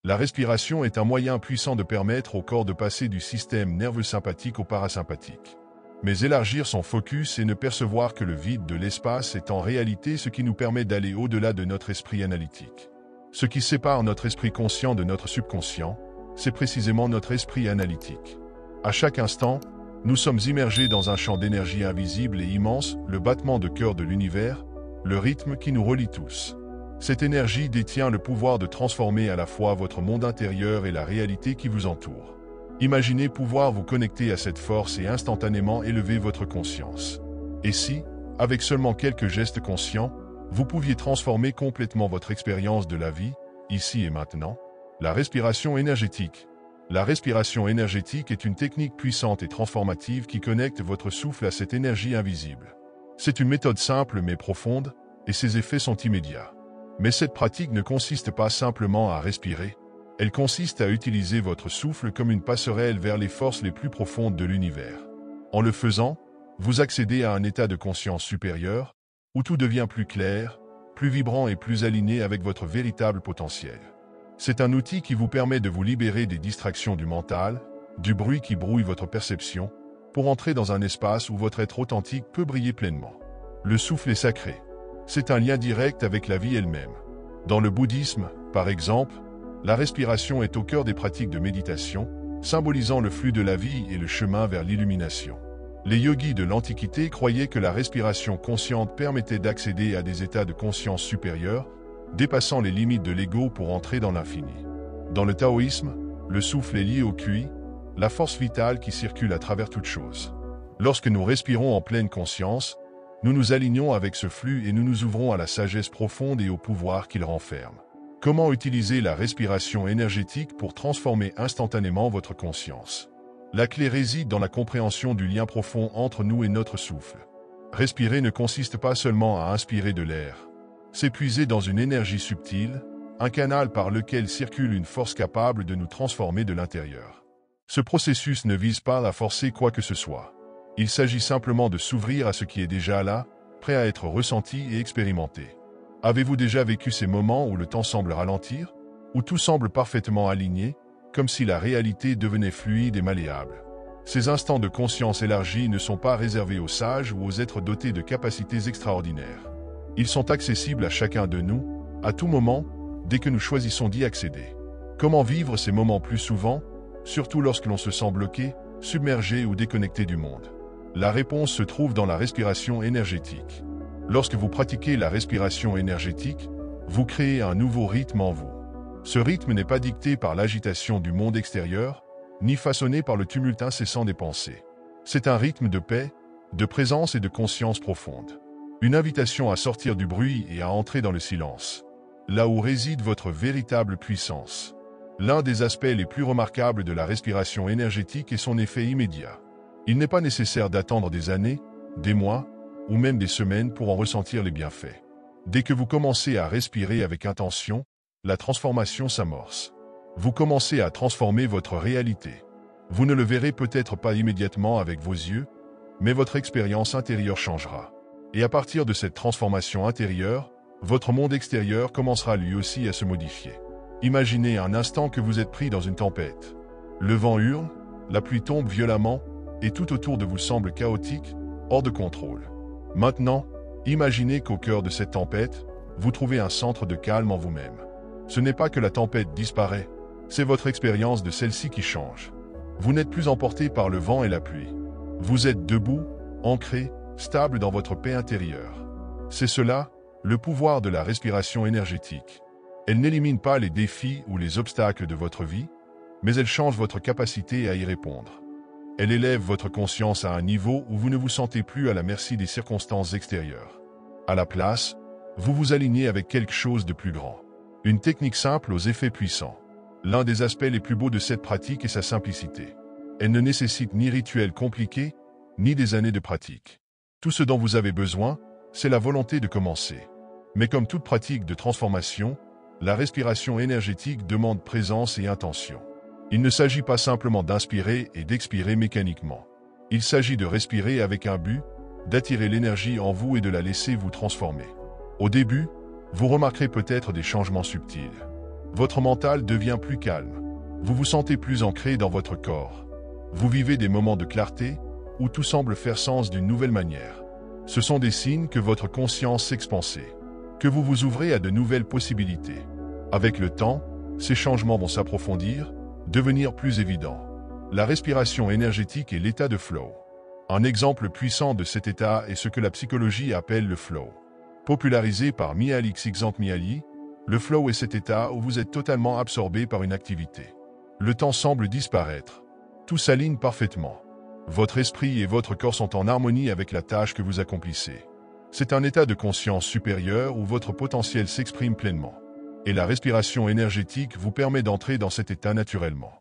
La respiration est un moyen puissant de permettre au corps de passer du système nerveux sympathique au parasympathique. Mais élargir son focus et ne percevoir que le vide de l'espace est en réalité ce qui nous permet d'aller au-delà de notre esprit analytique. Ce qui sépare notre esprit conscient de notre subconscient, c'est précisément notre esprit analytique. À chaque instant, nous sommes immergés dans un champ d'énergie invisible et immense, le battement de cœur de l'univers, le rythme qui nous relie tous. Cette énergie détient le pouvoir de transformer à la fois votre monde intérieur et la réalité qui vous entoure. Imaginez pouvoir vous connecter à cette force et instantanément élever votre conscience. Et si, avec seulement quelques gestes conscients, vous pouviez transformer complètement votre expérience de la vie, ici et maintenant? La respiration énergétique. La respiration énergétique est une technique puissante et transformative qui connecte votre souffle à cette énergie invisible. C'est une méthode simple mais profonde, et ses effets sont immédiats. Mais cette pratique ne consiste pas simplement à respirer. Elle consiste à utiliser votre souffle comme une passerelle vers les forces les plus profondes de l'univers. En le faisant, vous accédez à un état de conscience supérieur, où tout devient plus clair, plus vibrant et plus aligné avec votre véritable potentiel. C'est un outil qui vous permet de vous libérer des distractions du mental, du bruit qui brouille votre perception, pour entrer dans un espace où votre être authentique peut briller pleinement. Le souffle est sacré. C'est un lien direct avec la vie elle-même. Dans le bouddhisme, par exemple, la respiration est au cœur des pratiques de méditation, symbolisant le flux de la vie et le chemin vers l'illumination. Les yogis de l'Antiquité croyaient que la respiration consciente permettait d'accéder à des états de conscience supérieurs, dépassant les limites de l'ego pour entrer dans l'infini. Dans le taoïsme, le souffle est lié au Qi, la force vitale qui circule à travers toute chose. Lorsque nous respirons en pleine conscience, nous nous alignons avec ce flux et nous nous ouvrons à la sagesse profonde et au pouvoir qu'il renferme. Comment utiliser la respiration énergétique pour transformer instantanément votre conscience? La clé réside dans la compréhension du lien profond entre nous et notre souffle. Respirer ne consiste pas seulement à inspirer de l'air. C'est puiser dans une énergie subtile, un canal par lequel circule une force capable de nous transformer de l'intérieur. Ce processus ne vise pas à forcer quoi que ce soit. Il s'agit simplement de s'ouvrir à ce qui est déjà là, prêt à être ressenti et expérimenté. Avez-vous déjà vécu ces moments où le temps semble ralentir, où tout semble parfaitement aligné, comme si la réalité devenait fluide et malléable? Ces instants de conscience élargie ne sont pas réservés aux sages ou aux êtres dotés de capacités extraordinaires. Ils sont accessibles à chacun de nous, à tout moment, dès que nous choisissons d'y accéder. Comment vivre ces moments plus souvent, surtout lorsque l'on se sent bloqué, submergé ou déconnecté du monde? La réponse se trouve dans la respiration énergétique. Lorsque vous pratiquez la respiration énergétique, vous créez un nouveau rythme en vous. Ce rythme n'est pas dicté par l'agitation du monde extérieur, ni façonné par le tumulte incessant des pensées. C'est un rythme de paix, de présence et de conscience profonde. Une invitation à sortir du bruit et à entrer dans le silence. Là où réside votre véritable puissance. L'un des aspects les plus remarquables de la respiration énergétique est son effet immédiat. Il n'est pas nécessaire d'attendre des années, des mois, ou même des semaines pour en ressentir les bienfaits. Dès que vous commencez à respirer avec intention, la transformation s'amorce. Vous commencez à transformer votre réalité. Vous ne le verrez peut-être pas immédiatement avec vos yeux, mais votre expérience intérieure changera. Et à partir de cette transformation intérieure, votre monde extérieur commencera lui aussi à se modifier. Imaginez un instant que vous êtes pris dans une tempête. Le vent hurle, la pluie tombe violemment, et tout autour de vous semble chaotique, hors de contrôle. Maintenant, imaginez qu'au cœur de cette tempête, vous trouvez un centre de calme en vous-même. Ce n'est pas que la tempête disparaît, c'est votre expérience de celle-ci qui change. Vous n'êtes plus emporté par le vent et la pluie. Vous êtes debout, ancré, stable dans votre paix intérieure. C'est cela, le pouvoir de la respiration énergétique. Elle n'élimine pas les défis ou les obstacles de votre vie, mais elle change votre capacité à y répondre. Elle élève votre conscience à un niveau où vous ne vous sentez plus à la merci des circonstances extérieures. À la place, vous vous alignez avec quelque chose de plus grand. Une technique simple aux effets puissants. L'un des aspects les plus beaux de cette pratique est sa simplicité. Elle ne nécessite ni rituels compliqués, ni des années de pratique. Tout ce dont vous avez besoin, c'est la volonté de commencer. Mais comme toute pratique de transformation, la respiration énergétique demande présence et intention. Il ne s'agit pas simplement d'inspirer et d'expirer mécaniquement. Il s'agit de respirer avec un but, d'attirer l'énergie en vous et de la laisser vous transformer. Au début, vous remarquerez peut-être des changements subtils. Votre mental devient plus calme. Vous vous sentez plus ancré dans votre corps. Vous vivez des moments de clarté où tout semble faire sens d'une nouvelle manière. Ce sont des signes que votre conscience s'expanse, que vous vous ouvrez à de nouvelles possibilités. Avec le temps, ces changements vont s'approfondir, devenir plus évidents. La respiration énergétique est l'état de flow. Un exemple puissant de cet état est ce que la psychologie appelle le flow. Popularisé par Mihaly Csikszentmihalyi, le flow est cet état où vous êtes totalement absorbé par une activité. Le temps semble disparaître. Tout s'aligne parfaitement. Votre esprit et votre corps sont en harmonie avec la tâche que vous accomplissez. C'est un état de conscience supérieur où votre potentiel s'exprime pleinement. Et la respiration énergétique vous permet d'entrer dans cet état naturellement.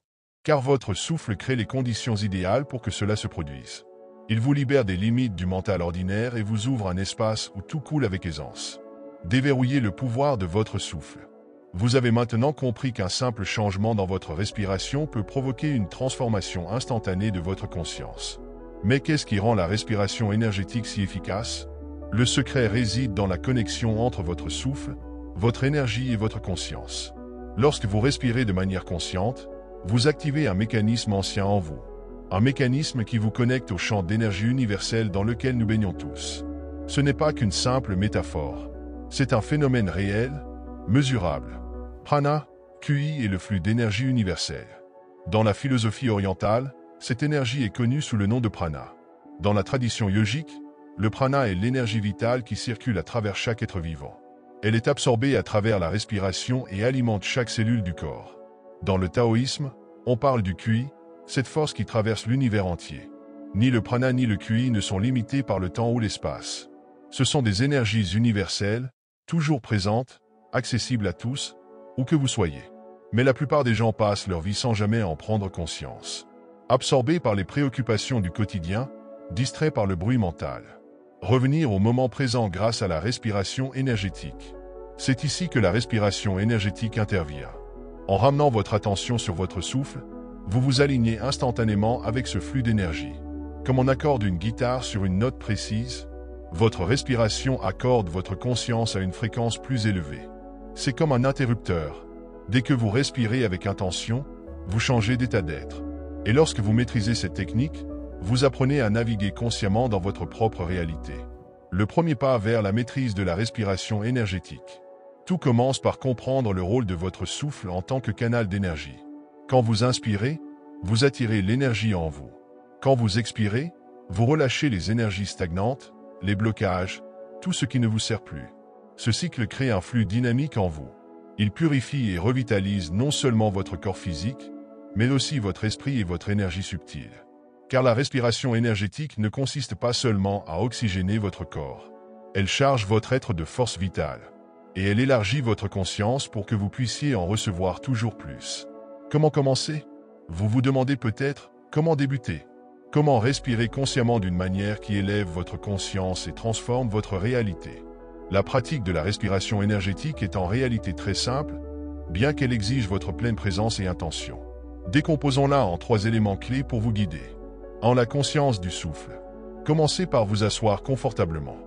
Car votre souffle crée les conditions idéales pour que cela se produise. Il vous libère des limites du mental ordinaire et vous ouvre un espace où tout coule avec aisance. Déverrouillez le pouvoir de votre souffle. Vous avez maintenant compris qu'un simple changement dans votre respiration peut provoquer une transformation instantanée de votre conscience. Mais qu'est-ce qui rend la respiration énergétique si efficace? Le secret réside dans la connexion entre votre souffle, votre énergie et votre conscience. Lorsque vous respirez de manière consciente, vous activez un mécanisme ancien en vous. Un mécanisme qui vous connecte au champ d'énergie universel dans lequel nous baignons tous. Ce n'est pas qu'une simple métaphore. C'est un phénomène réel, mesurable. Prana, QI est le flux d'énergie universelle. Dans la philosophie orientale, cette énergie est connue sous le nom de prana. Dans la tradition yogique, le prana est l'énergie vitale qui circule à travers chaque être vivant. Elle est absorbée à travers la respiration et alimente chaque cellule du corps. Dans le taoïsme, on parle du QI, cette force qui traverse l'univers entier. Ni le prana ni le QI ne sont limités par le temps ou l'espace. Ce sont des énergies universelles, toujours présentes, accessibles à tous, où que vous soyez. Mais la plupart des gens passent leur vie sans jamais en prendre conscience. Absorbés par les préoccupations du quotidien, distraits par le bruit mental. Revenir au moment présent grâce à la respiration énergétique. C'est ici que la respiration énergétique intervient. En ramenant votre attention sur votre souffle, vous vous alignez instantanément avec ce flux d'énergie. Comme on accorde une guitare sur une note précise, votre respiration accorde votre conscience à une fréquence plus élevée. C'est comme un interrupteur. Dès que vous respirez avec intention, vous changez d'état d'être. Et lorsque vous maîtrisez cette technique, vous apprenez à naviguer consciemment dans votre propre réalité. Le premier pas vers la maîtrise de la respiration énergétique. Tout commence par comprendre le rôle de votre souffle en tant que canal d'énergie. Quand vous inspirez, vous attirez l'énergie en vous. Quand vous expirez, vous relâchez les énergies stagnantes, les blocages, tout ce qui ne vous sert plus. Ce cycle crée un flux dynamique en vous. Il purifie et revitalise non seulement votre corps physique, mais aussi votre esprit et votre énergie subtile. Car la respiration énergétique ne consiste pas seulement à oxygéner votre corps. Elle charge votre être de force vitale. Et elle élargit votre conscience pour que vous puissiez en recevoir toujours plus. Comment commencer? Vous vous demandez peut-être, comment débuter? Comment respirer consciemment d'une manière qui élève votre conscience et transforme votre réalité? La pratique de la respiration énergétique est en réalité très simple, bien qu'elle exige votre pleine présence et intention. Décomposons-la en 3 éléments clés pour vous guider. En la conscience du souffle. Commencez par vous asseoir confortablement.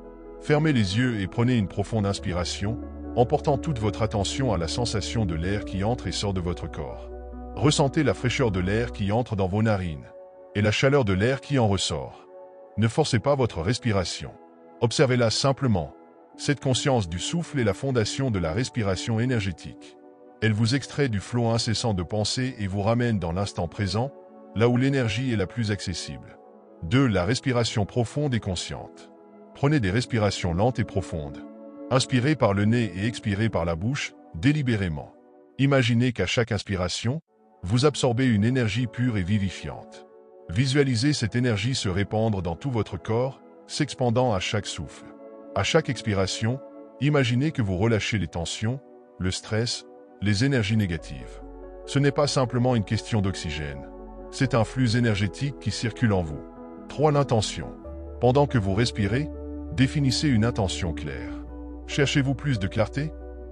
Fermez les yeux et prenez une profonde inspiration, en portant toute votre attention à la sensation de l'air qui entre et sort de votre corps. Ressentez la fraîcheur de l'air qui entre dans vos narines et la chaleur de l'air qui en ressort. Ne forcez pas votre respiration. Observez-la simplement. Cette conscience du souffle est la fondation de la respiration énergétique. Elle vous extrait du flot incessant de pensée et vous ramène dans l'instant présent, là où l'énergie est la plus accessible. 2. La respiration profonde et consciente. Prenez des respirations lentes et profondes. Inspirez par le nez et expirez par la bouche, délibérément. Imaginez qu'à chaque inspiration, vous absorbez une énergie pure et vivifiante. Visualisez cette énergie se répandre dans tout votre corps, s'expandant à chaque souffle. À chaque expiration, imaginez que vous relâchez les tensions, le stress, les énergies négatives. Ce n'est pas simplement une question d'oxygène. C'est un flux énergétique qui circule en vous. 3. L'intention. Pendant que vous respirez, définissez une intention claire. Cherchez-vous plus de clarté,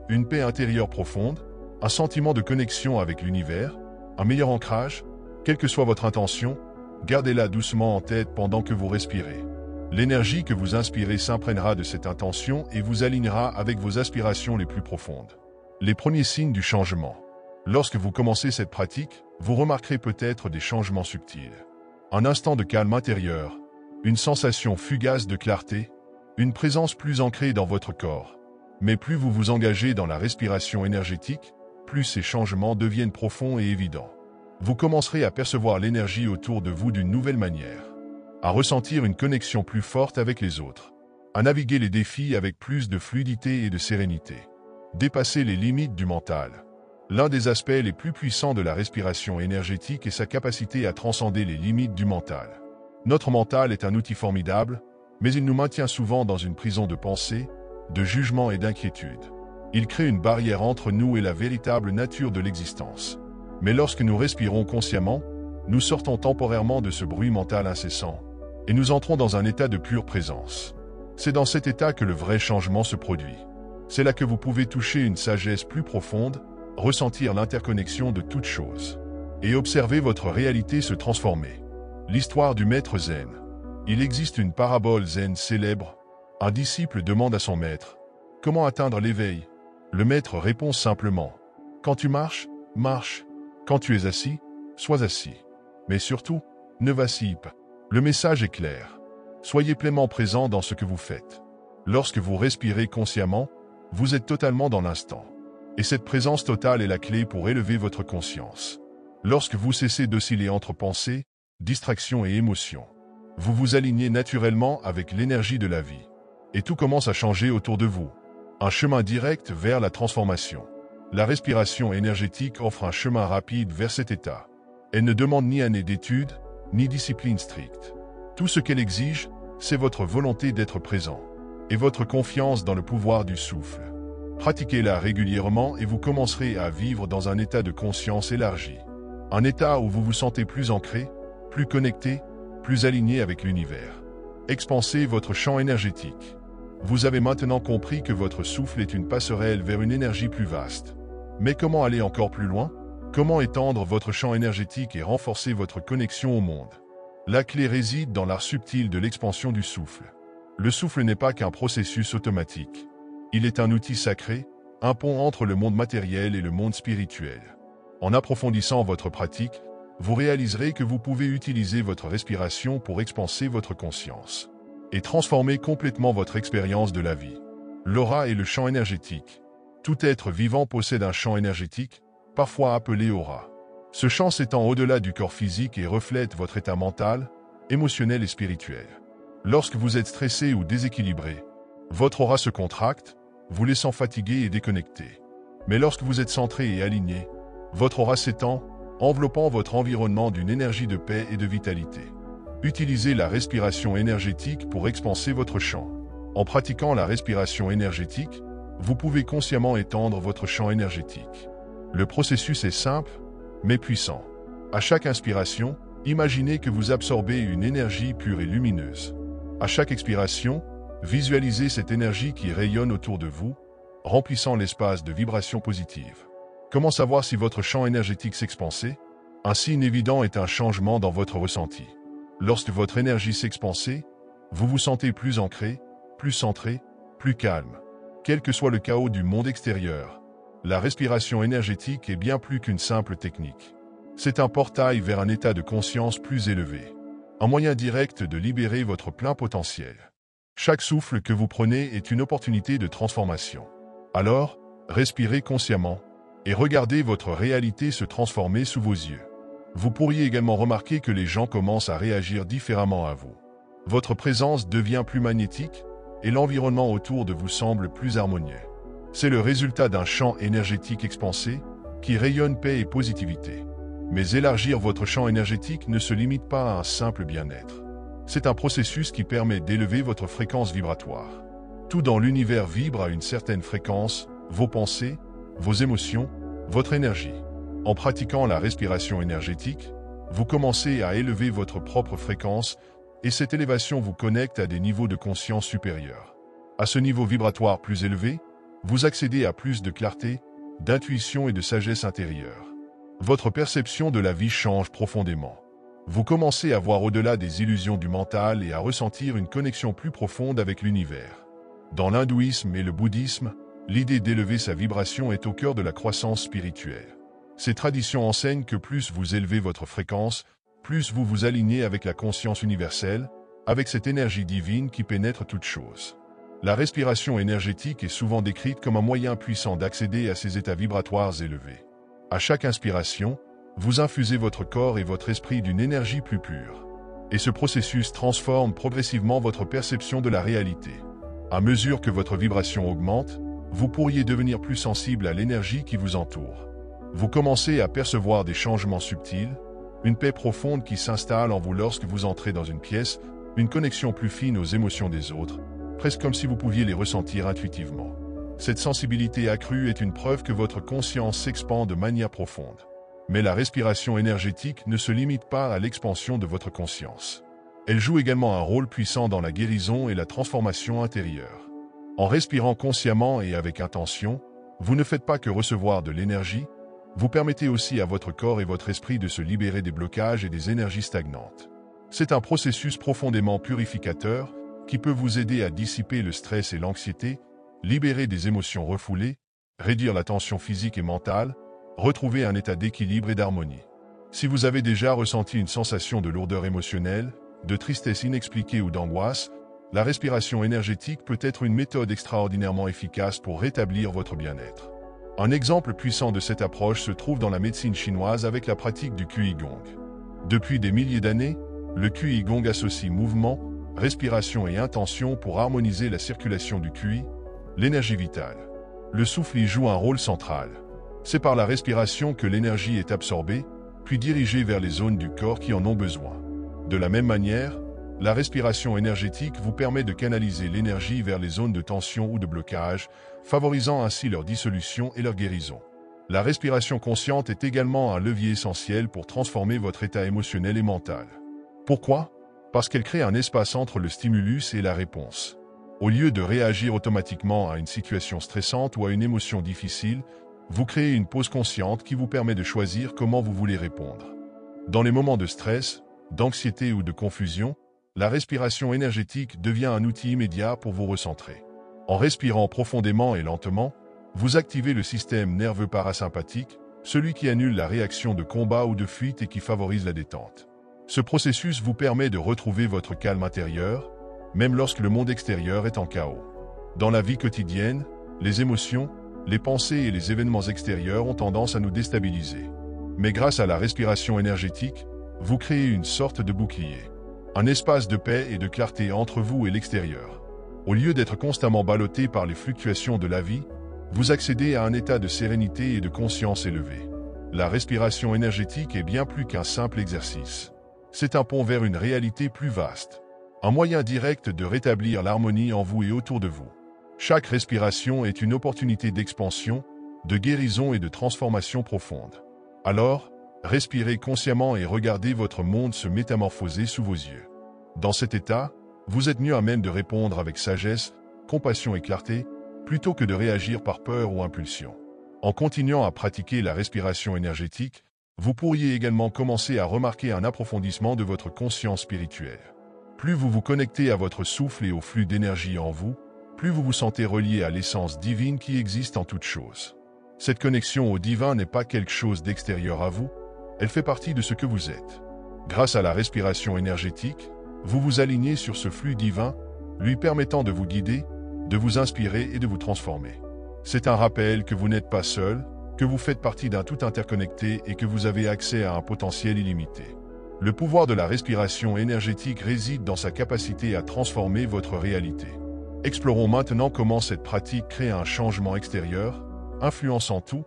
une paix intérieure profonde, un sentiment de connexion avec l'univers, un meilleur ancrage? Quelle que soit votre intention, gardez-la doucement en tête pendant que vous respirez. L'énergie que vous inspirez s'imprégnera de cette intention et vous alignera avec vos aspirations les plus profondes. Les premiers signes du changement. Lorsque vous commencez cette pratique, vous remarquerez peut-être des changements subtils. Un instant de calme intérieur, une sensation fugace de clarté, une présence plus ancrée dans votre corps. Mais plus vous vous engagez dans la respiration énergétique, plus ces changements deviennent profonds et évidents. Vous commencerez à percevoir l'énergie autour de vous d'une nouvelle manière, à ressentir une connexion plus forte avec les autres, à naviguer les défis avec plus de fluidité et de sérénité, dépasser les limites du mental. L'un des aspects les plus puissants de la respiration énergétique est sa capacité à transcender les limites du mental. Notre mental est un outil formidable, mais il nous maintient souvent dans une prison de pensée, de jugement et d'inquiétude. Il crée une barrière entre nous et la véritable nature de l'existence. Mais lorsque nous respirons consciemment, nous sortons temporairement de ce bruit mental incessant, et nous entrons dans un état de pure présence. C'est dans cet état que le vrai changement se produit. C'est là que vous pouvez toucher une sagesse plus profonde, ressentir l'interconnexion de toutes choses, et observer votre réalité se transformer. L'histoire du maître zen. Il existe une parabole zen célèbre. Un disciple demande à son maître « Comment atteindre l'éveil ?» Le maître répond simplement « Quand tu marches, marche. Quand tu es assis, sois assis. Mais surtout, ne vacille pas. » Le message est clair. Soyez pleinement présent dans ce que vous faites. Lorsque vous respirez consciemment, vous êtes totalement dans l'instant. Et cette présence totale est la clé pour élever votre conscience. Lorsque vous cessez d'osciller entre pensée, distraction et émotion, vous vous alignez naturellement avec l'énergie de la vie. Et tout commence à changer autour de vous. Un chemin direct vers la transformation. La respiration énergétique offre un chemin rapide vers cet état. Elle ne demande ni année d'études, ni discipline stricte. Tout ce qu'elle exige, c'est votre volonté d'être présent et votre confiance dans le pouvoir du souffle. Pratiquez-la régulièrement et vous commencerez à vivre dans un état de conscience élargi. Un état où vous vous sentez plus ancré, plus connecté, plus aligné avec l'univers. Expansez votre champ énergétique. Vous avez maintenant compris que votre souffle est une passerelle vers une énergie plus vaste. Mais comment aller encore plus loin? Comment étendre votre champ énergétique et renforcer votre connexion au monde? La clé réside dans l'art subtil de l'expansion du souffle. Le souffle n'est pas qu'un processus automatique. Il est un outil sacré, un pont entre le monde matériel et le monde spirituel. En approfondissant votre pratique, vous réaliserez que vous pouvez utiliser votre respiration pour expanser votre conscience et transformer complètement votre expérience de la vie. L'aura est le champ énergétique. Tout être vivant possède un champ énergétique, parfois appelé aura. Ce champ s'étend au-delà du corps physique et reflète votre état mental, émotionnel et spirituel. Lorsque vous êtes stressé ou déséquilibré, votre aura se contracte, vous laissant fatigué et déconnecté. Mais lorsque vous êtes centré et aligné, votre aura s'étend, enveloppant votre environnement d'une énergie de paix et de vitalité. Utilisez la respiration énergétique pour expanser votre champ. En pratiquant la respiration énergétique, vous pouvez consciemment étendre votre champ énergétique. Le processus est simple, mais puissant. À chaque inspiration, imaginez que vous absorbez une énergie pure et lumineuse. À chaque expiration, visualisez cette énergie qui rayonne autour de vous, remplissant l'espace de vibrations positives. Comment savoir si votre champ énergétique s'expanse? Un signe évident est un changement dans votre ressenti. Lorsque votre énergie s'expanse, vous vous sentez plus ancré, plus centré, plus calme. Quel que soit le chaos du monde extérieur, la respiration énergétique est bien plus qu'une simple technique. C'est un portail vers un état de conscience plus élevé. Un moyen direct de libérer votre plein potentiel. Chaque souffle que vous prenez est une opportunité de transformation. Alors, respirez consciemment et regardez votre réalité se transformer sous vos yeux. Vous pourriez également remarquer que les gens commencent à réagir différemment à vous. Votre présence devient plus magnétique et l'environnement autour de vous semble plus harmonieux. C'est le résultat d'un champ énergétique expansé qui rayonne paix et positivité. Mais élargir votre champ énergétique ne se limite pas à un simple bien-être. C'est un processus qui permet d'élever votre fréquence vibratoire. Tout dans l'univers vibre à une certaine fréquence, vos pensées, vos émotions, votre énergie. En pratiquant la respiration énergétique, vous commencez à élever votre propre fréquence et cette élévation vous connecte à des niveaux de conscience supérieurs. À ce niveau vibratoire plus élevé, vous accédez à plus de clarté, d'intuition et de sagesse intérieure. Votre perception de la vie change profondément. Vous commencez à voir au-delà des illusions du mental et à ressentir une connexion plus profonde avec l'univers. Dans l'hindouisme et le bouddhisme, l'idée d'élever sa vibration est au cœur de la croissance spirituelle. Ces traditions enseignent que plus vous élevez votre fréquence, plus vous vous alignez avec la conscience universelle, avec cette énergie divine qui pénètre toutes choses. La respiration énergétique est souvent décrite comme un moyen puissant d'accéder à ces états vibratoires élevés. À chaque inspiration, vous infusez votre corps et votre esprit d'une énergie plus pure. Et ce processus transforme progressivement votre perception de la réalité. À mesure que votre vibration augmente, vous pourriez devenir plus sensible à l'énergie qui vous entoure. Vous commencez à percevoir des changements subtils, une paix profonde qui s'installe en vous lorsque vous entrez dans une pièce, une connexion plus fine aux émotions des autres, presque comme si vous pouviez les ressentir intuitivement. Cette sensibilité accrue est une preuve que votre conscience s'expand de manière profonde. Mais la respiration énergétique ne se limite pas à l'expansion de votre conscience. Elle joue également un rôle puissant dans la guérison et la transformation intérieure. En respirant consciemment et avec intention, vous ne faites pas que recevoir de l'énergie, vous permettez aussi à votre corps et votre esprit de se libérer des blocages et des énergies stagnantes. C'est un processus profondément purificateur qui peut vous aider à dissiper le stress et l'anxiété, libérer des émotions refoulées, réduire la tension physique et mentale, retrouver un état d'équilibre et d'harmonie. Si vous avez déjà ressenti une sensation de lourdeur émotionnelle, de tristesse inexpliquée ou d'angoisse, la respiration énergétique peut être une méthode extraordinairement efficace pour rétablir votre bien-être. Un exemple puissant de cette approche se trouve dans la médecine chinoise avec la pratique du Qigong. Depuis des milliers d'années, le Qigong associe mouvement, respiration et intention pour harmoniser la circulation du Qi, l'énergie vitale. Le souffle y joue un rôle central. C'est par la respiration que l'énergie est absorbée, puis dirigée vers les zones du corps qui en ont besoin. De la même manière, la respiration énergétique vous permet de canaliser l'énergie vers les zones de tension ou de blocage, favorisant ainsi leur dissolution et leur guérison. La respiration consciente est également un levier essentiel pour transformer votre état émotionnel et mental. Pourquoi? Parce qu'elle crée un espace entre le stimulus et la réponse. Au lieu de réagir automatiquement à une situation stressante ou à une émotion difficile, vous créez une pause consciente qui vous permet de choisir comment vous voulez répondre. Dans les moments de stress, d'anxiété ou de confusion, la respiration énergétique devient un outil immédiat pour vous recentrer. En respirant profondément et lentement, vous activez le système nerveux parasympathique, celui qui annule la réaction de combat ou de fuite et qui favorise la détente. Ce processus vous permet de retrouver votre calme intérieur, même lorsque le monde extérieur est en chaos. Dans la vie quotidienne, les émotions, les pensées et les événements extérieurs ont tendance à nous déstabiliser. Mais grâce à la respiration énergétique, vous créez une sorte de bouclier. Un espace de paix et de clarté entre vous et l'extérieur. Au lieu d'être constamment ballotté par les fluctuations de la vie, vous accédez à un état de sérénité et de conscience élevée. La respiration énergétique est bien plus qu'un simple exercice. C'est un pont vers une réalité plus vaste. Un moyen direct de rétablir l'harmonie en vous et autour de vous. Chaque respiration est une opportunité d'expansion, de guérison et de transformation profonde. Alors, respirez consciemment et regardez votre monde se métamorphoser sous vos yeux. Dans cet état, vous êtes mieux à même de répondre avec sagesse, compassion et clarté, plutôt que de réagir par peur ou impulsion. En continuant à pratiquer la respiration énergétique, vous pourriez également commencer à remarquer un approfondissement de votre conscience spirituelle. Plus vous vous connectez à votre souffle et au flux d'énergie en vous, plus vous vous sentez relié à l'essence divine qui existe en toute chose. Cette connexion au divin n'est pas quelque chose d'extérieur à vous, elle fait partie de ce que vous êtes. Grâce à la respiration énergétique, vous vous alignez sur ce flux divin, lui permettant de vous guider, de vous inspirer et de vous transformer. C'est un rappel que vous n'êtes pas seul, que vous faites partie d'un tout interconnecté et que vous avez accès à un potentiel illimité. Le pouvoir de la respiration énergétique réside dans sa capacité à transformer votre réalité. Explorons maintenant comment cette pratique crée un changement extérieur, influençant tout,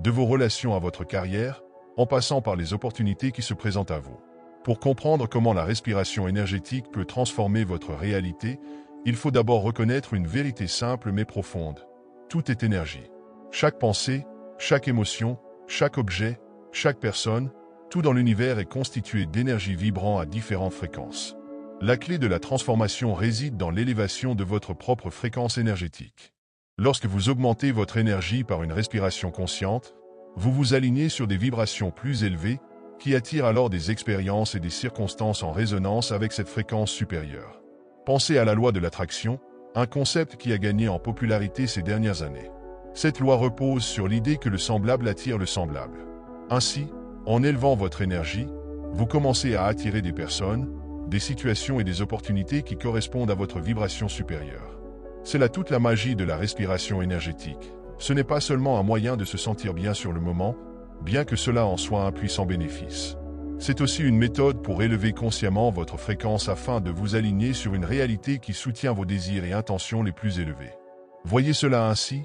de vos relations à votre carrière, en passant par les opportunités qui se présentent à vous. Pour comprendre comment la respiration énergétique peut transformer votre réalité, il faut d'abord reconnaître une vérité simple mais profonde. Tout est énergie. Chaque pensée, chaque émotion, chaque objet, chaque personne, tout dans l'univers est constitué d'énergie vibrant à différentes fréquences. La clé de la transformation réside dans l'élévation de votre propre fréquence énergétique. Lorsque vous augmentez votre énergie par une respiration consciente, vous vous alignez sur des vibrations plus élevées, qui attirent alors des expériences et des circonstances en résonance avec cette fréquence supérieure. Pensez à la loi de l'attraction, un concept qui a gagné en popularité ces dernières années. Cette loi repose sur l'idée que le semblable attire le semblable. Ainsi, en élevant votre énergie, vous commencez à attirer des personnes, des situations et des opportunités qui correspondent à votre vibration supérieure. C'est là toute la magie de la respiration énergétique. Ce n'est pas seulement un moyen de se sentir bien sur le moment, bien que cela en soit un puissant bénéfice. C'est aussi une méthode pour élever consciemment votre fréquence afin de vous aligner sur une réalité qui soutient vos désirs et intentions les plus élevés. Voyez cela ainsi,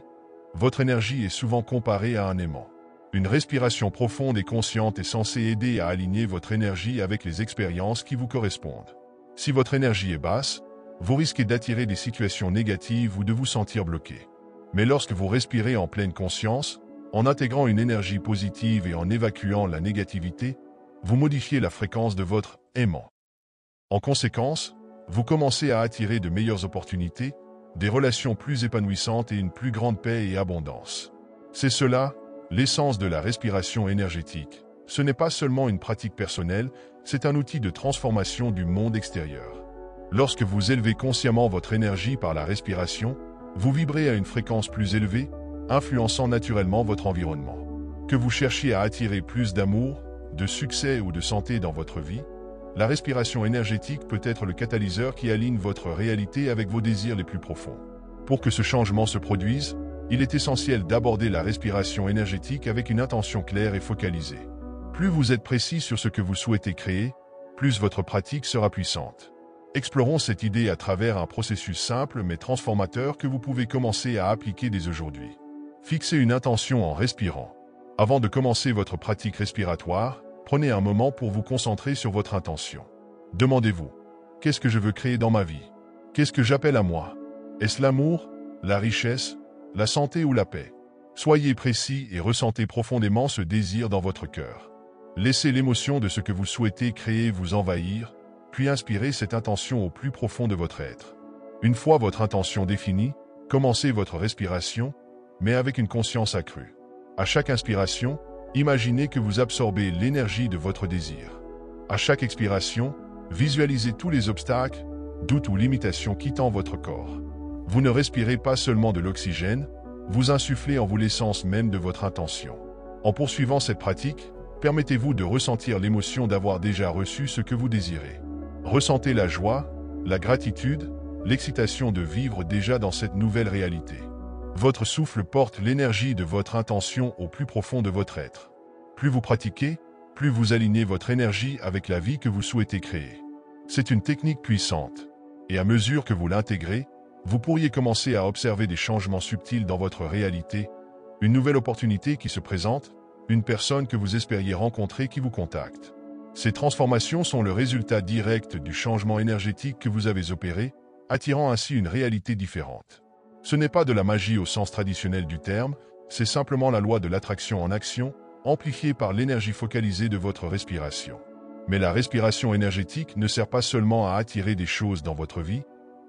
votre énergie est souvent comparée à un aimant. Une respiration profonde et consciente est censée aider à aligner votre énergie avec les expériences qui vous correspondent. Si votre énergie est basse, vous risquez d'attirer des situations négatives ou de vous sentir bloqué. Mais lorsque vous respirez en pleine conscience, en intégrant une énergie positive et en évacuant la négativité, vous modifiez la fréquence de votre aimant. En conséquence, vous commencez à attirer de meilleures opportunités, des relations plus épanouissantes et une plus grande paix et abondance. C'est cela, l'essence de la respiration énergétique. Ce n'est pas seulement une pratique personnelle, c'est un outil de transformation du monde extérieur. Lorsque vous élevez consciemment votre énergie par la respiration, vous vibrez à une fréquence plus élevée, influençant naturellement votre environnement. Que vous cherchiez à attirer plus d'amour, de succès ou de santé dans votre vie, la respiration énergétique peut être le catalyseur qui aligne votre réalité avec vos désirs les plus profonds. Pour que ce changement se produise, il est essentiel d'aborder la respiration énergétique avec une intention claire et focalisée. Plus vous êtes précis sur ce que vous souhaitez créer, plus votre pratique sera puissante. Explorons cette idée à travers un processus simple mais transformateur que vous pouvez commencer à appliquer dès aujourd'hui. Fixez une intention en respirant. Avant de commencer votre pratique respiratoire, prenez un moment pour vous concentrer sur votre intention. Demandez-vous, qu'est-ce que je veux créer dans ma vie? Qu'est-ce que j'appelle à moi? Est-ce l'amour, la richesse, la santé ou la paix? Soyez précis et ressentez profondément ce désir dans votre cœur. Laissez l'émotion de ce que vous souhaitez créer vous envahir, puis inspirez cette intention au plus profond de votre être. Une fois votre intention définie, commencez votre respiration, mais avec une conscience accrue. À chaque inspiration, imaginez que vous absorbez l'énergie de votre désir. À chaque expiration, visualisez tous les obstacles, doutes ou limitations quittant votre corps. Vous ne respirez pas seulement de l'oxygène, vous insufflez en vous l'essence même de votre intention. En poursuivant cette pratique, permettez-vous de ressentir l'émotion d'avoir déjà reçu ce que vous désirez. Ressentez la joie, la gratitude, l'excitation de vivre déjà dans cette nouvelle réalité. Votre souffle porte l'énergie de votre intention au plus profond de votre être. Plus vous pratiquez, plus vous alignez votre énergie avec la vie que vous souhaitez créer. C'est une technique puissante, et à mesure que vous l'intégrez, vous pourriez commencer à observer des changements subtils dans votre réalité, une nouvelle opportunité qui se présente, une personne que vous espériez rencontrer qui vous contacte. Ces transformations sont le résultat direct du changement énergétique que vous avez opéré, attirant ainsi une réalité différente. Ce n'est pas de la magie au sens traditionnel du terme, c'est simplement la loi de l'attraction en action, amplifiée par l'énergie focalisée de votre respiration. Mais la respiration énergétique ne sert pas seulement à attirer des choses dans votre vie,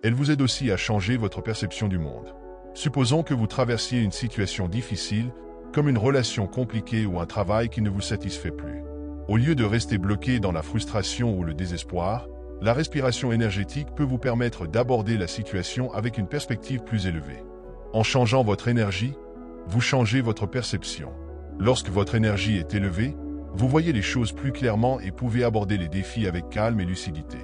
elle vous aide aussi à changer votre perception du monde. Supposons que vous traversiez une situation difficile, comme une relation compliquée ou un travail qui ne vous satisfait plus. Au lieu de rester bloqué dans la frustration ou le désespoir, la respiration énergétique peut vous permettre d'aborder la situation avec une perspective plus élevée. En changeant votre énergie, vous changez votre perception. Lorsque votre énergie est élevée, vous voyez les choses plus clairement et pouvez aborder les défis avec calme et lucidité.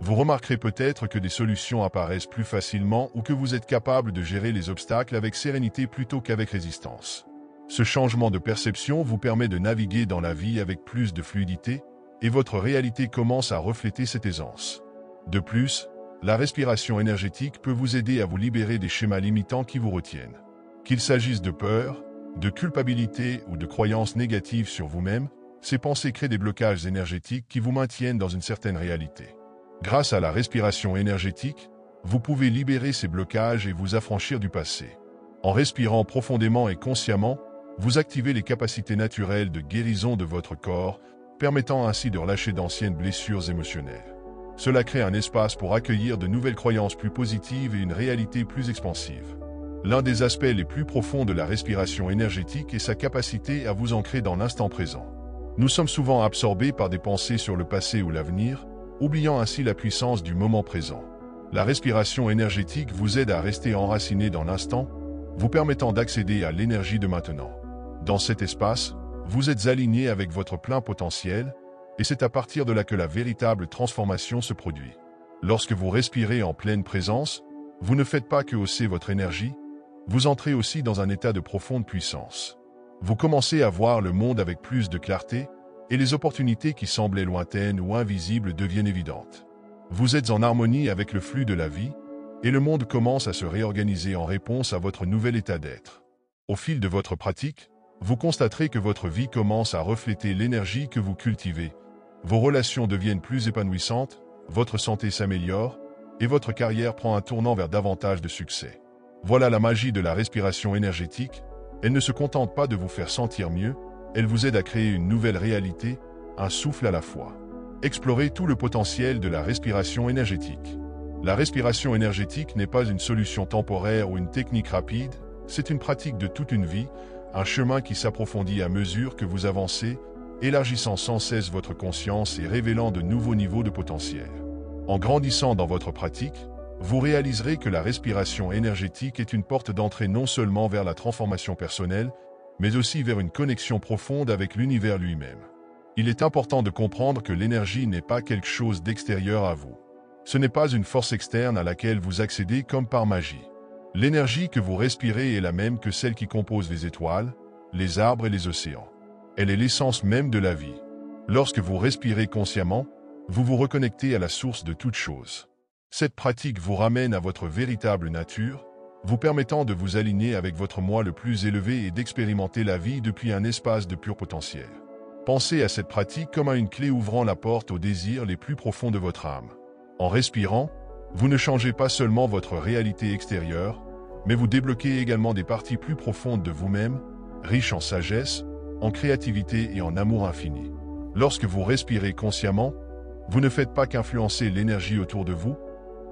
Vous remarquerez peut-être que des solutions apparaissent plus facilement ou que vous êtes capable de gérer les obstacles avec sérénité plutôt qu'avec résistance. Ce changement de perception vous permet de naviguer dans la vie avec plus de fluidité, et votre réalité commence à refléter cette aisance. De plus, la respiration énergétique peut vous aider à vous libérer des schémas limitants qui vous retiennent. Qu'il s'agisse de peur, de culpabilité ou de croyances négatives sur vous-même, ces pensées créent des blocages énergétiques qui vous maintiennent dans une certaine réalité. Grâce à la respiration énergétique, vous pouvez libérer ces blocages et vous affranchir du passé. En respirant profondément et consciemment, vous activez les capacités naturelles de guérison de votre corps, permettant ainsi de relâcher d'anciennes blessures émotionnelles. Cela crée un espace pour accueillir de nouvelles croyances plus positives et une réalité plus expansive. L'un des aspects les plus profonds de la respiration énergétique est sa capacité à vous ancrer dans l'instant présent. Nous sommes souvent absorbés par des pensées sur le passé ou l'avenir, oubliant ainsi la puissance du moment présent. La respiration énergétique vous aide à rester enraciné dans l'instant, vous permettant d'accéder à l'énergie de maintenant. Dans cet espace, Vous êtes aligné avec votre plein potentiel, et c'est à partir de là que la véritable transformation se produit. Lorsque vous respirez en pleine présence, vous ne faites pas que hausser votre énergie, vous entrez aussi dans un état de profonde puissance. Vous commencez à voir le monde avec plus de clarté, et les opportunités qui semblaient lointaines ou invisibles deviennent évidentes. Vous êtes en harmonie avec le flux de la vie, et le monde commence à se réorganiser en réponse à votre nouvel état d'être. Au fil de votre pratique, vous constaterez que votre vie commence à refléter l'énergie que vous cultivez. Vos relations deviennent plus épanouissantes, votre santé s'améliore, et votre carrière prend un tournant vers davantage de succès. Voilà la magie de la respiration énergétique. Elle ne se contente pas de vous faire sentir mieux, elle vous aide à créer une nouvelle réalité, un souffle à la fois. Explorez tout le potentiel de la respiration énergétique. La respiration énergétique n'est pas une solution temporaire ou une technique rapide, c'est une pratique de toute une vie, un chemin qui s'approfondit à mesure que vous avancez, élargissant sans cesse votre conscience et révélant de nouveaux niveaux de potentiel. En grandissant dans votre pratique, vous réaliserez que la respiration énergétique est une porte d'entrée non seulement vers la transformation personnelle, mais aussi vers une connexion profonde avec l'univers lui-même. Il est important de comprendre que l'énergie n'est pas quelque chose d'extérieur à vous. Ce n'est pas une force externe à laquelle vous accédez comme par magie. L'énergie que vous respirez est la même que celle qui compose les étoiles, les arbres et les océans. Elle est l'essence même de la vie. Lorsque vous respirez consciemment, vous vous reconnectez à la source de toute chose. Cette pratique vous ramène à votre véritable nature, vous permettant de vous aligner avec votre moi le plus élevé et d'expérimenter la vie depuis un espace de pur potentiel. Pensez à cette pratique comme à une clé ouvrant la porte aux désirs les plus profonds de votre âme. En respirant, vous ne changez pas seulement votre réalité extérieure, mais vous débloquez également des parties plus profondes de vous-même, riches en sagesse, en créativité et en amour infini. Lorsque vous respirez consciemment, vous ne faites pas qu'influencer l'énergie autour de vous,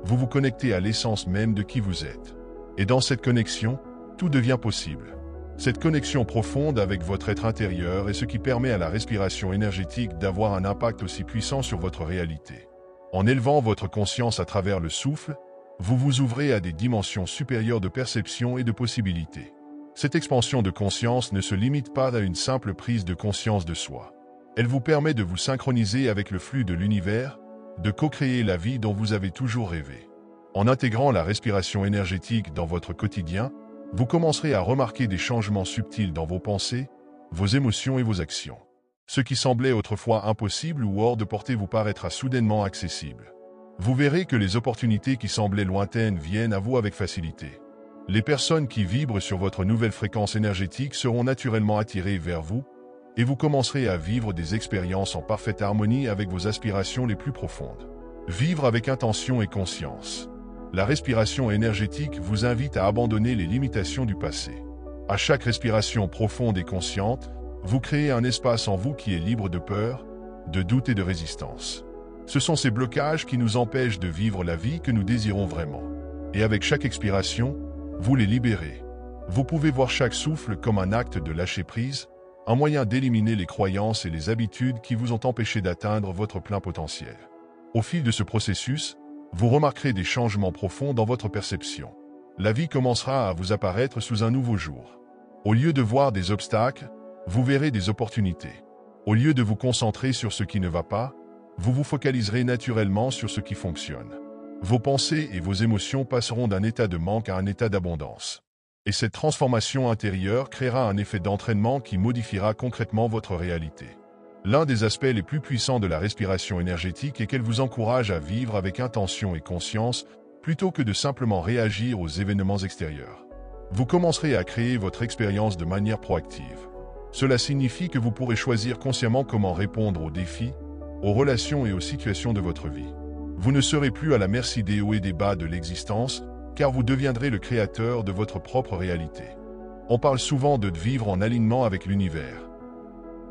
vous vous connectez à l'essence même de qui vous êtes. Et dans cette connexion, tout devient possible. Cette connexion profonde avec votre être intérieur est ce qui permet à la respiration énergétique d'avoir un impact aussi puissant sur votre réalité. En élevant votre conscience à travers le souffle, vous vous ouvrez à des dimensions supérieures de perception et de possibilités. Cette expansion de conscience ne se limite pas à une simple prise de conscience de soi. Elle vous permet de vous synchroniser avec le flux de l'univers, de co-créer la vie dont vous avez toujours rêvé. En intégrant la respiration énergétique dans votre quotidien, vous commencerez à remarquer des changements subtils dans vos pensées, vos émotions et vos actions. Ce qui semblait autrefois impossible ou hors de portée vous paraîtra soudainement accessible. Vous verrez que les opportunités qui semblaient lointaines viennent à vous avec facilité. Les personnes qui vibrent sur votre nouvelle fréquence énergétique seront naturellement attirées vers vous, et vous commencerez à vivre des expériences en parfaite harmonie avec vos aspirations les plus profondes. Vivre avec intention et conscience. La respiration énergétique vous invite à abandonner les limitations du passé. À chaque respiration profonde et consciente, vous créez un espace en vous qui est libre de peur, de doute et de résistance. Ce sont ces blocages qui nous empêchent de vivre la vie que nous désirons vraiment. Et avec chaque expiration, vous les libérez. Vous pouvez voir chaque souffle comme un acte de lâcher prise, un moyen d'éliminer les croyances et les habitudes qui vous ont empêché d'atteindre votre plein potentiel. Au fil de ce processus, vous remarquerez des changements profonds dans votre perception. La vie commencera à vous apparaître sous un nouveau jour. Au lieu de voir des obstacles, vous verrez des opportunités. Au lieu de vous concentrer sur ce qui ne va pas, vous vous focaliserez naturellement sur ce qui fonctionne. Vos pensées et vos émotions passeront d'un état de manque à un état d'abondance. Et cette transformation intérieure créera un effet d'entraînement qui modifiera concrètement votre réalité. L'un des aspects les plus puissants de la respiration énergétique est qu'elle vous encourage à vivre avec intention et conscience plutôt que de simplement réagir aux événements extérieurs. Vous commencerez à créer votre expérience de manière proactive. Cela signifie que vous pourrez choisir consciemment comment répondre aux défis, aux relations et aux situations de votre vie. Vous ne serez plus à la merci des hauts et des bas de l'existence, car vous deviendrez le créateur de votre propre réalité. On parle souvent de vivre en alignement avec l'univers.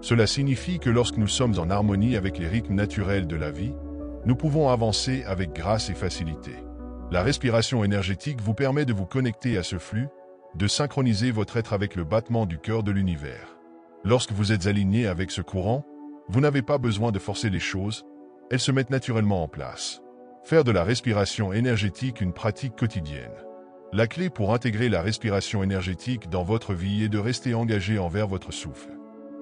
Cela signifie que lorsque nous sommes en harmonie avec les rythmes naturels de la vie, nous pouvons avancer avec grâce et facilité. La respiration énergétique vous permet de vous connecter à ce flux, de synchroniser votre être avec le battement du cœur de l'univers. Lorsque vous êtes aligné avec ce courant, vous n'avez pas besoin de forcer les choses, elles se mettent naturellement en place. Faire de la respiration énergétique une pratique quotidienne. La clé pour intégrer la respiration énergétique dans votre vie est de rester engagé envers votre souffle.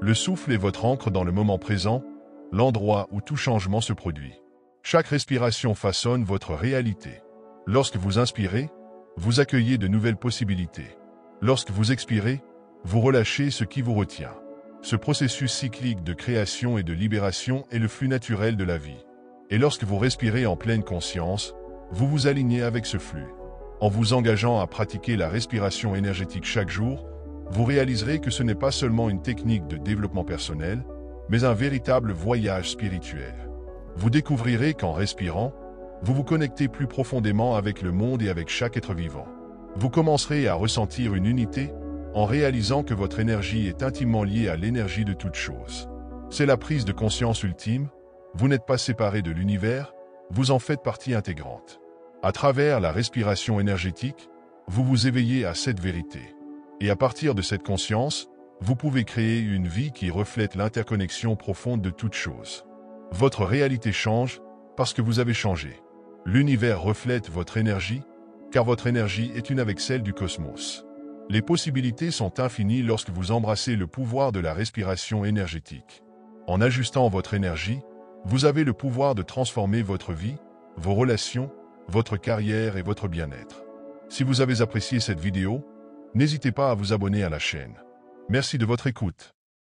Le souffle est votre ancre dans le moment présent, l'endroit où tout changement se produit. Chaque respiration façonne votre réalité. Lorsque vous inspirez, vous accueillez de nouvelles possibilités. Lorsque vous expirez, vous relâchez ce qui vous retient. Ce processus cyclique de création et de libération est le flux naturel de la vie. Et lorsque vous respirez en pleine conscience, vous vous alignez avec ce flux. En vous engageant à pratiquer la respiration énergétique chaque jour, vous réaliserez que ce n'est pas seulement une technique de développement personnel, mais un véritable voyage spirituel. Vous découvrirez qu'en respirant, vous vous connectez plus profondément avec le monde et avec chaque être vivant. Vous commencerez à ressentir une unité en réalisant que votre énergie est intimement liée à l'énergie de toute chose. C'est la prise de conscience ultime, vous n'êtes pas séparé de l'univers, vous en faites partie intégrante. À travers la respiration énergétique, vous vous éveillez à cette vérité. Et à partir de cette conscience, vous pouvez créer une vie qui reflète l'interconnexion profonde de toutes choses. Votre réalité change parce que vous avez changé. L'univers reflète votre énergie, car votre énergie est une avec celle du cosmos. Les possibilités sont infinies lorsque vous embrassez le pouvoir de la respiration énergétique. En ajustant votre énergie, vous avez le pouvoir de transformer votre vie, vos relations, votre carrière et votre bien-être. Si vous avez apprécié cette vidéo, n'hésitez pas à vous abonner à la chaîne. Merci de votre écoute.